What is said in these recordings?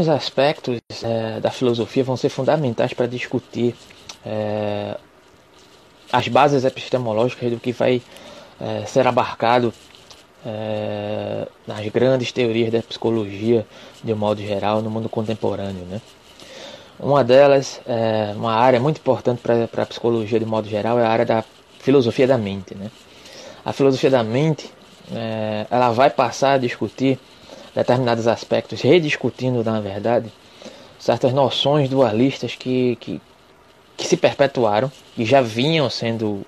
alguns aspectos da filosofia vão ser fundamentais para discutir as bases epistemológicas do que vai ser abarcado nas grandes teorias da psicologia, de um modo geral, no mundo contemporâneo, né? Uma delas, uma área muito importante para a psicologia de modo geral, é a área da filosofia da mente, né? A filosofia da mente, ela vai passar a discutir determinados aspectos, rediscutindo, na verdade, certas noções dualistas que se perpetuaram, que já vinham sendo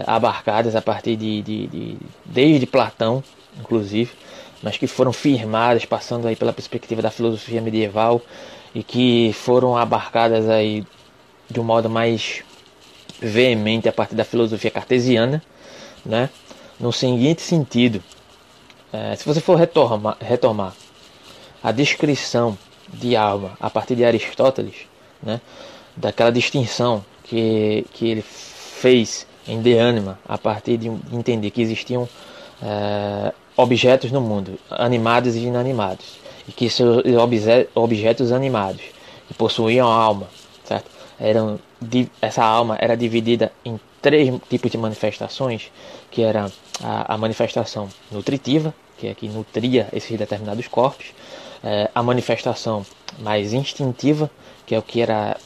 abarcadas a partir desde Platão, inclusive, mas que foram firmadas, passando aí pela perspectiva da filosofia medieval, e que foram abarcadas aí de um modo mais veemente a partir da filosofia cartesiana, né? No seguinte sentido, se você for retomar a descrição de alma a partir de Aristóteles, né? Daquela distinção que ele fez em De Anima, a partir de entender que existiam objetos no mundo, animados e inanimados, e que esses objetos animados, que possuíam alma, certo? Essa alma era dividida em 3 tipos de manifestações, que era a manifestação nutritiva, que é que nutria esses determinados corpos, a manifestação mais instintiva, que é o que era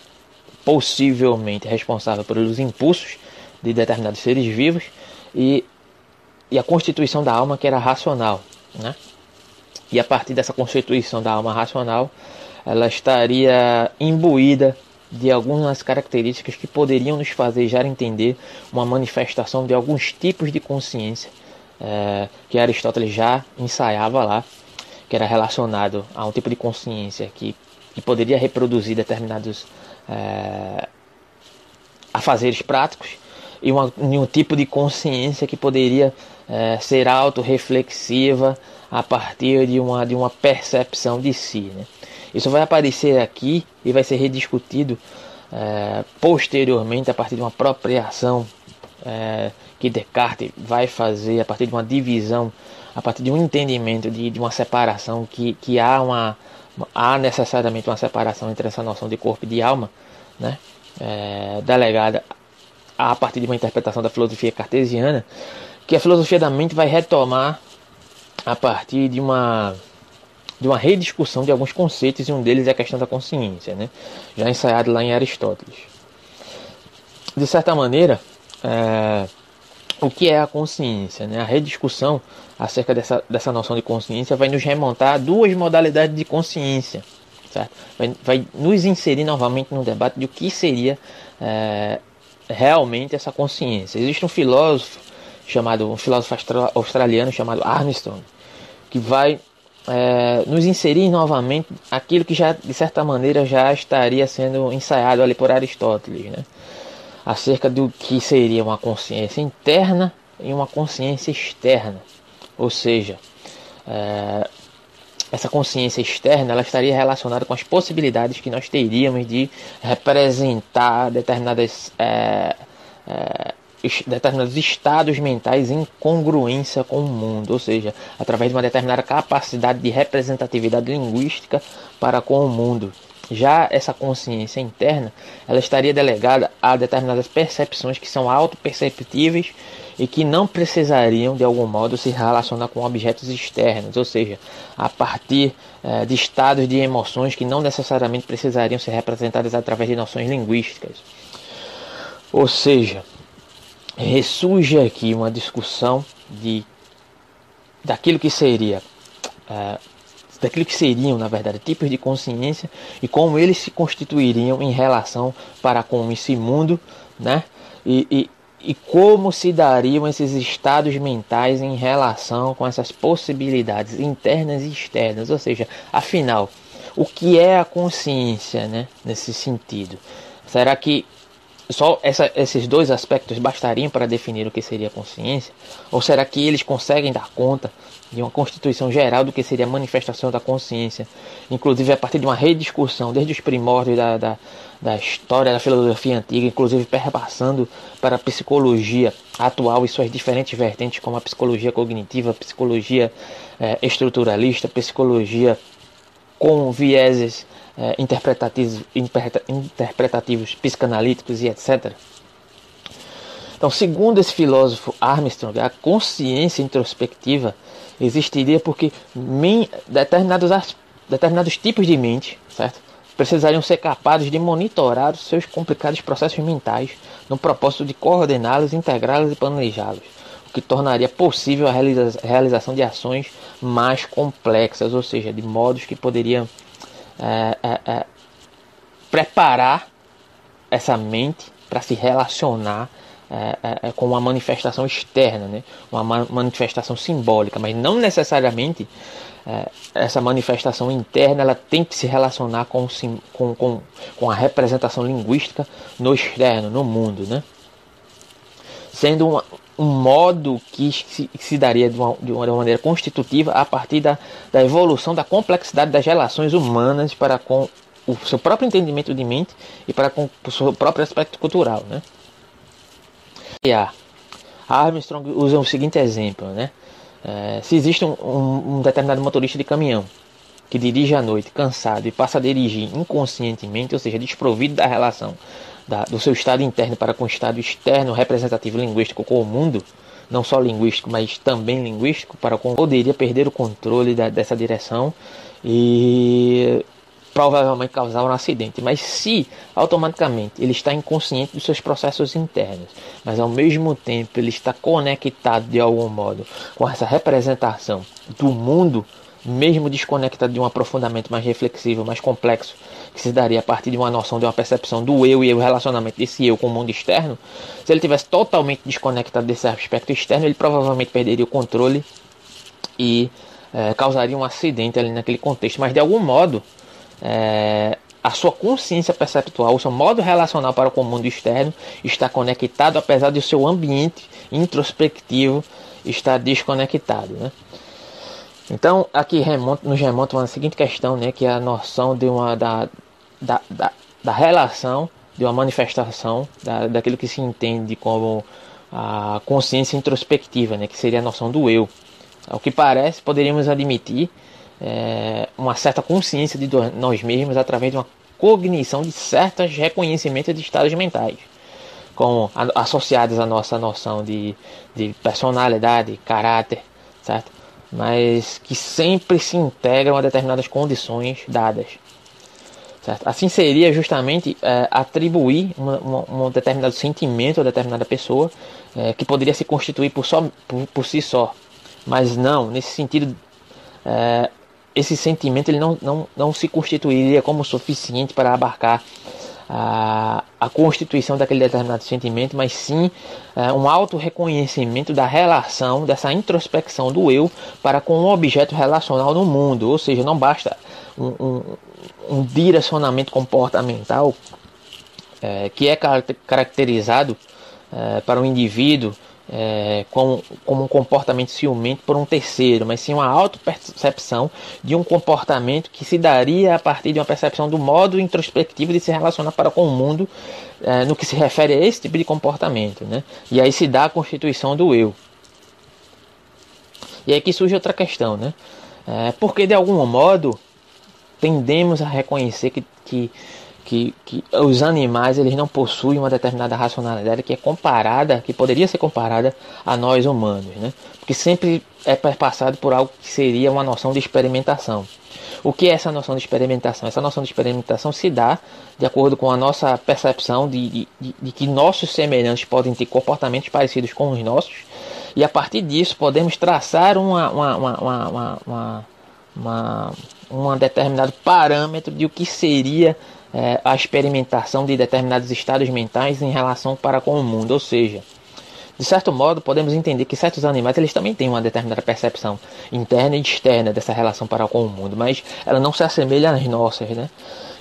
possivelmente responsável pelos impulsos de determinados seres vivos, e a constituição da alma, que era racional, né? E a partir dessa constituição da alma racional, ela estaria imbuída de algumas características que poderiam nos fazer já entender uma manifestação de alguns tipos de consciência que Aristóteles já ensaiava lá, que era relacionado a um tipo de consciência que poderia reproduzir determinados afazeres práticos, e um tipo de consciência que poderia ser autorreflexiva a partir de uma percepção de si, né? Isso vai aparecer aqui e vai ser rediscutido posteriormente a partir de uma apropriação que Descartes vai fazer a partir de uma divisão, a partir de um entendimento de uma separação, que há necessariamente uma separação entre essa noção de corpo e de alma, né? Delegada a partir de uma interpretação da filosofia cartesiana, que a filosofia da mente vai retomar a partir de uma rediscussão de alguns conceitos, e um deles é a questão da consciência, né? Já ensaiado lá em Aristóteles. De certa maneira, o que é a consciência, né? A rediscussão acerca dessa noção de consciência vai nos remontar a 2 modalidades de consciência, certo? Vai nos inserir novamente no debate de o que seria realmente essa consciência. Existe um filósofo australiano chamado Armstrong, que vai nos inserir novamente aquilo que já, de certa maneira, já estaria sendo ensaiado ali por Aristóteles, né? Acerca do que seria uma consciência interna e uma consciência externa. Ou seja, essa consciência externa, ela estaria relacionada com as possibilidades que nós teríamos de representar determinados estados mentais em congruência com o mundo, ou seja, através de uma determinada capacidade de representatividade linguística para com o mundo. Já essa consciência interna, ela estaria delegada a determinadas percepções que são autoperceptíveis e que não precisariam, de algum modo, se relacionar com objetos externos, ou seja, a partir de estados de emoções que não necessariamente precisariam ser representadas através de noções linguísticas. Ou seja, ressurge aqui uma discussão daquilo que seriam, na verdade, tipos de consciência e como eles se constituiriam em relação para com esse mundo, né? E como se dariam esses estados mentais em relação com essas possibilidades internas e externas. Ou seja, afinal, o que é a consciência, né? Nesse sentido? Será que só esses 2 aspectos bastariam para definir o que seria consciência? Ou será que eles conseguem dar conta de uma constituição geral do que seria a manifestação da consciência, inclusive a partir de uma rediscussão desde os primórdios da história da filosofia antiga, inclusive perpassando para a psicologia atual e suas diferentes vertentes, como a psicologia cognitiva, a psicologia estruturalista, a psicologia com vieses interpretativos, psicanalíticos e etc. Então, segundo esse filósofo Armstrong, a consciência introspectiva existiria porque determinados tipos de mente, certo, precisariam ser capazes de monitorar os seus complicados processos mentais no propósito de coordená-los, integrá-los e planejá-los, o que tornaria possível a realização de ações mais complexas, ou seja, de modos que poderiam preparar essa mente para se relacionar com uma manifestação externa, né? Uma manifestação simbólica, mas não necessariamente essa manifestação interna ela tem que se relacionar com a representação linguística no externo, no mundo, né? Sendo um modo que se daria de uma maneira constitutiva a partir da evolução da complexidade das relações humanas para com o seu próprio entendimento de mente e para com o seu próprio aspecto cultural, né? E a Armstrong usa o seguinte exemplo, né? Se existe um determinado motorista de caminhão que dirige à noite cansado e passa a dirigir inconscientemente, ou seja, desprovido da relação do seu estado interno para com o estado externo representativo linguístico com o mundo, não só linguístico, mas também linguístico, poderia perder o controle dessa direção e provavelmente causar um acidente. Mas se automaticamente ele está inconsciente dos seus processos internos, mas ao mesmo tempo ele está conectado de algum modo com essa representação do mundo, mesmo desconectado de um aprofundamento mais reflexivo, mais complexo, que se daria a partir de uma noção, de uma percepção do eu e o relacionamento desse eu com o mundo externo, se ele tivesse totalmente desconectado desse aspecto externo, ele provavelmente perderia o controle e causaria um acidente ali naquele contexto. Mas de algum modo a sua consciência perceptual, o seu modo relacional para com o mundo externo está conectado, apesar de o seu ambiente introspectivo estar desconectado, né? Então aqui nos remonta a uma seguinte questão, né, que é a noção da relação, de uma manifestação daquilo que se entende como a consciência introspectiva, né, que seria a noção do eu. Ao que parece, poderíamos admitir uma certa consciência de nós mesmos através de uma cognição de certos reconhecimentos de estados mentais, como associados à nossa noção de personalidade, caráter, certo? Mas que sempre se integram a determinadas condições dadas, certo? Assim seria justamente atribuir um determinado sentimento a determinada pessoa que poderia se constituir por si só, mas não, nesse sentido, esse sentimento ele não se constituiria como suficiente para abarcar a constituição daquele determinado sentimento, mas sim um auto-reconhecimento da relação, dessa introspecção do eu para com um objeto relacional no mundo. Ou seja, não basta um direcionamento comportamental que é caracterizado para um indivíduo como um comportamento ciumento por um terceiro, mas sim uma autopercepção de um comportamento que se daria a partir de uma percepção do modo introspectivo de se relacionar para com o mundo, no que se refere a esse tipo de comportamento, né? E aí se dá a constituição do eu. E aí que surge outra questão, né? Porque de algum modo tendemos a reconhecer que os animais eles não possuem uma determinada racionalidade que poderia ser comparada a nós humanos, né? Porque sempre é perpassado por algo que seria uma noção de experimentação. O que é essa noção de experimentação? Essa noção de experimentação se dá de acordo com a nossa percepção de que nossos semelhantes podem ter comportamentos parecidos com os nossos, e a partir disso podemos traçar um determinado parâmetro de o que seria a experimentação de determinados estados mentais em relação para com o mundo. Ou seja, de certo modo podemos entender que certos animais eles também têm uma determinada percepção interna e externa dessa relação para com o mundo, mas ela não se assemelha às nossas, né?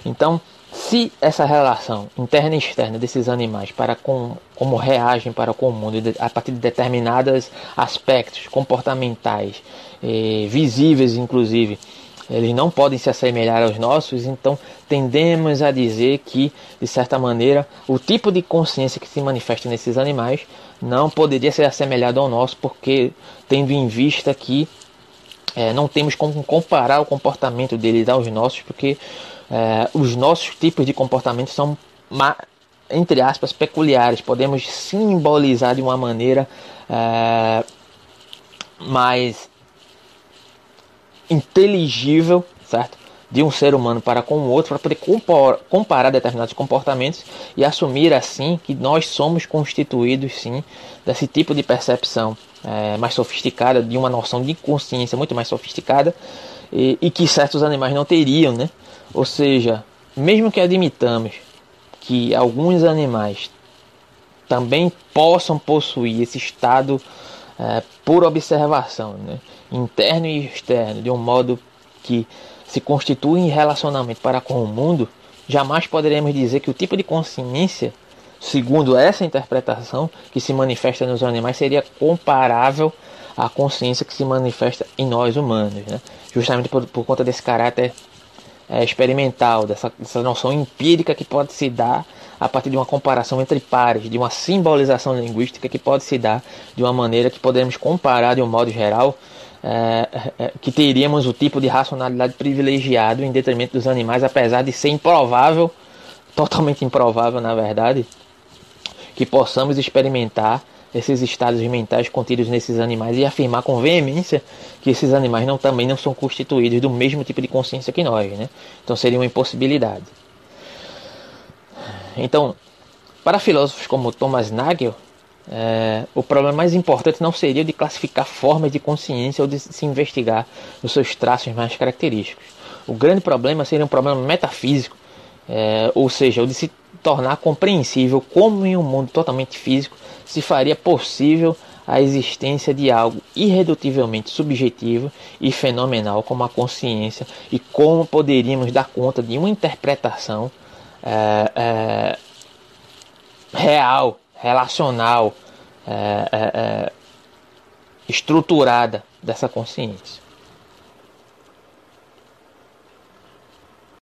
Então, se essa relação interna e externa desses animais como reagem para com o mundo a partir de determinados aspectos comportamentais, visíveis inclusive, eles não podem se assemelhar aos nossos, então tendemos a dizer que, de certa maneira, o tipo de consciência que se manifesta nesses animais não poderia ser assemelhado ao nosso, porque tendo em vista que não temos como comparar o comportamento deles aos nossos, porque os nossos tipos de comportamento são, entre aspas, peculiares. Podemos simbolizar de uma maneira mais inteligível, certo? De um ser humano para com o outro, para poder comparar determinados comportamentos e assumir assim que nós somos constituídos sim desse tipo de percepção mais sofisticada, de uma noção de consciência muito mais sofisticada e que certos animais não teriam, né? Ou seja, mesmo que admitamos que alguns animais também possam possuir esse estado por observação, né? Interno e externo, de um modo que se constitui em relacionamento para com o mundo, jamais poderemos dizer que o tipo de consciência, segundo essa interpretação, que se manifesta nos animais seria comparável à consciência que se manifesta em nós humanos, né? Justamente por conta desse caráter experimental, dessa noção empírica que pode se dar a partir de uma comparação entre pares, de uma simbolização linguística que pode se dar de uma maneira que podemos comparar de um modo geral, que teríamos o tipo de racionalidade privilegiado em detrimento dos animais, apesar de ser improvável, totalmente improvável na verdade, que possamos experimentar esses estados mentais contidos nesses animais e afirmar com veemência que esses animais também não são constituídos do mesmo tipo de consciência que nós, né? Então seria uma impossibilidade. Então, para filósofos como Thomas Nagel, o problema mais importante não seria o de classificar formas de consciência ou de se investigar os seus traços mais característicos. O grande problema seria um problema metafísico, ou seja, o de se tornar compreensível como em um mundo totalmente físico se faria possível a existência de algo irredutivelmente subjetivo e fenomenal como a consciência, e como poderíamos dar conta de uma interpretação real, relacional, estruturada dessa consciência.